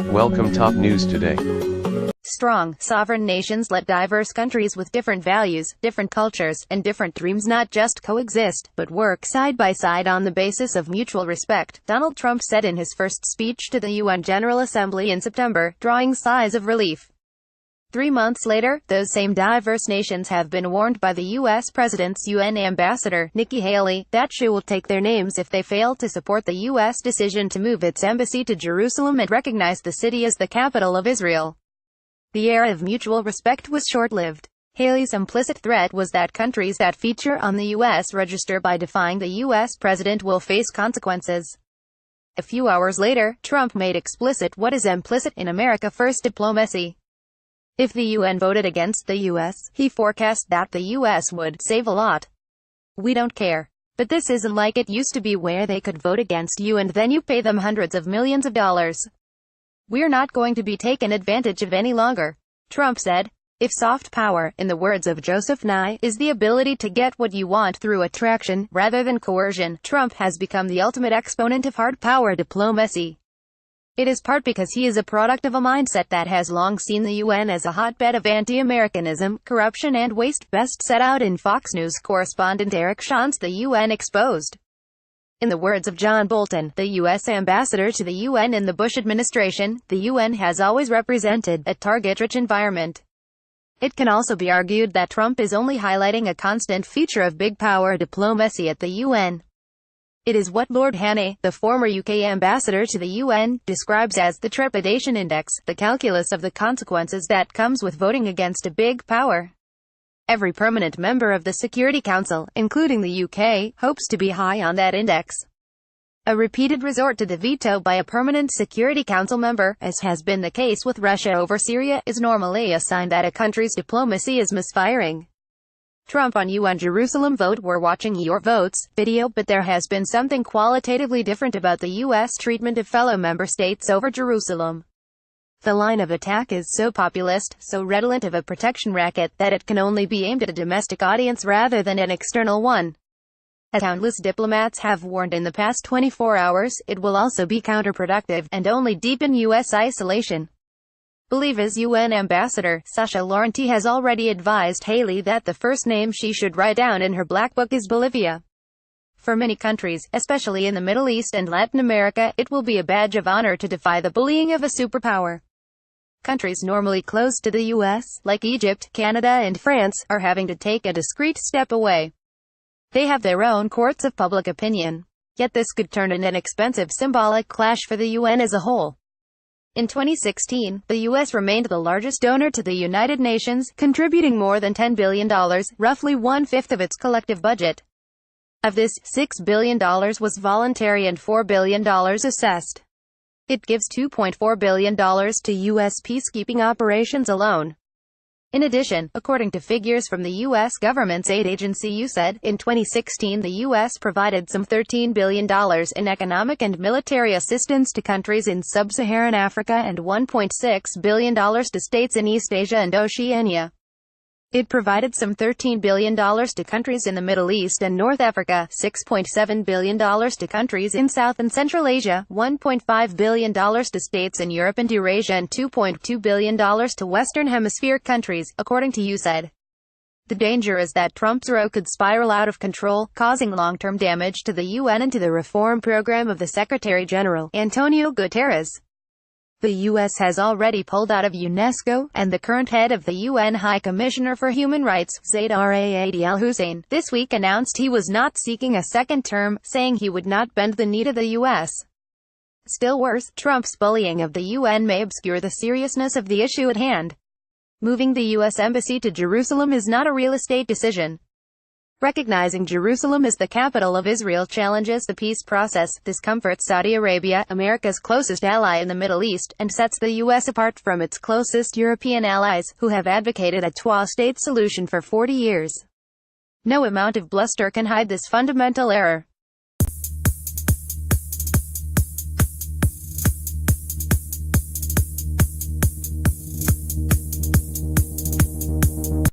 Welcome top news today. Strong, sovereign nations let diverse countries with different values, different cultures, and different dreams not just coexist, but work side by side on the basis of mutual respect, Donald Trump said in his first speech to the UN General Assembly in September, drawing sighs of relief. 3 months later, those same diverse nations have been warned by the U.S. President's UN Ambassador, Nikki Haley, that she will take their names if they fail to support the U.S. decision to move its embassy to Jerusalem and recognize the city as the capital of Israel. The era of mutual respect was short-lived. Haley's implicit threat was that countries that feature on the U.S. register by defying the U.S. president will face consequences. A few hours later, Trump made explicit what is implicit in America First diplomacy. If the UN voted against the U.S., he forecast that the U.S. would save a lot. We don't care. But this isn't like it used to be where they could vote against you and then you pay them hundreds of millions of dollars. We're not going to be taken advantage of any longer, Trump said. If soft power, in the words of Joseph Nye, is the ability to get what you want through attraction, rather than coercion, Trump has become the ultimate exponent of hard power diplomacy. It is part because he is a product of a mindset that has long seen the UN as a hotbed of anti-Americanism, corruption and waste, best set out in Fox News correspondent Eric Schantz, The UN Exposed. In the words of John Bolton, the U.S. ambassador to the UN in the Bush administration, the UN has always represented a target-rich environment. It can also be argued that Trump is only highlighting a constant feature of big power diplomacy at the UN. It is what Lord Haney, the former UK ambassador to the UN, describes as the trepidation index, the calculus of the consequences that comes with voting against a big power. Every permanent member of the Security Council, including the UK, hopes to be high on that index. A repeated resort to the veto by a permanent Security Council member, as has been the case with Russia over Syria, is normally a sign that a country's diplomacy is misfiring. Trump on UN Jerusalem vote. We're watching your votes video, but there has been something qualitatively different about the U.S. treatment of fellow member states over Jerusalem. The line of attack is so populist, so redolent of a protection racket, that it can only be aimed at a domestic audience rather than an external one. As countless diplomats have warned in the past 24 hours, it will also be counterproductive, and only deepen U.S. isolation. Bolivia's UN ambassador, Sasha Laurenti, has already advised Haley that the first name she should write down in her black book is Bolivia. For many countries, especially in the Middle East and Latin America, it will be a badge of honor to defy the bullying of a superpower. Countries normally close to the U.S., like Egypt, Canada and France, are having to take a discreet step away. They have their own courts of public opinion. Yet this could turn into an expensive symbolic clash for the UN as a whole. In 2016, the U.S. remained the largest donor to the United Nations, contributing more than $10 billion, roughly one-fifth of its collective budget. Of this, $6 billion was voluntary and $4 billion assessed. It gives $2.4 billion to U.S. peacekeeping operations alone. In addition, according to figures from the U.S. government's aid agency USAID, in 2016 the U.S. provided some $13 billion in economic and military assistance to countries in sub-Saharan Africa and $1.6 billion to states in East Asia and Oceania. It provided some $13 billion to countries in the Middle East and North Africa, $6.7 billion to countries in South and Central Asia, $1.5 billion to states in Europe and Eurasia and $2.2 billion to Western Hemisphere countries, according to USAID. The danger is that Trump's row could spiral out of control, causing long-term damage to the UN and to the reform program of the Secretary-General, Antonio Guterres. The U.S. has already pulled out of UNESCO, and the current head of the UN High Commissioner for Human Rights, Zeid Ra'ad al-Hussein, this week announced he was not seeking a second term, saying he would not bend the knee to the U.S. Still worse, Trump's bullying of the UN may obscure the seriousness of the issue at hand. Moving the U.S. embassy to Jerusalem is not a real estate decision. Recognizing Jerusalem as the capital of Israel challenges the peace process, discomforts Saudi Arabia, America's closest ally in the Middle East, and sets the U.S. apart from its closest European allies, who have advocated a two-state solution for 40 years. No amount of bluster can hide this fundamental error.